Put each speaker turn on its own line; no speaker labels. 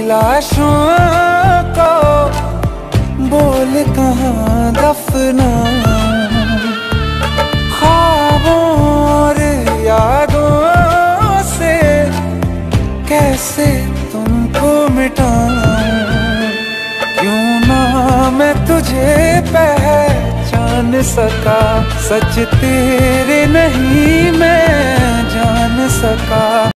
लाशों को बोल कहाँ दफनाऊं, ख्वाबों और यादों से कैसे तुमको मिटाऊं। क्यों ना मैं तुझे पहचान सका, सच तेरे नहीं मैं जान सका।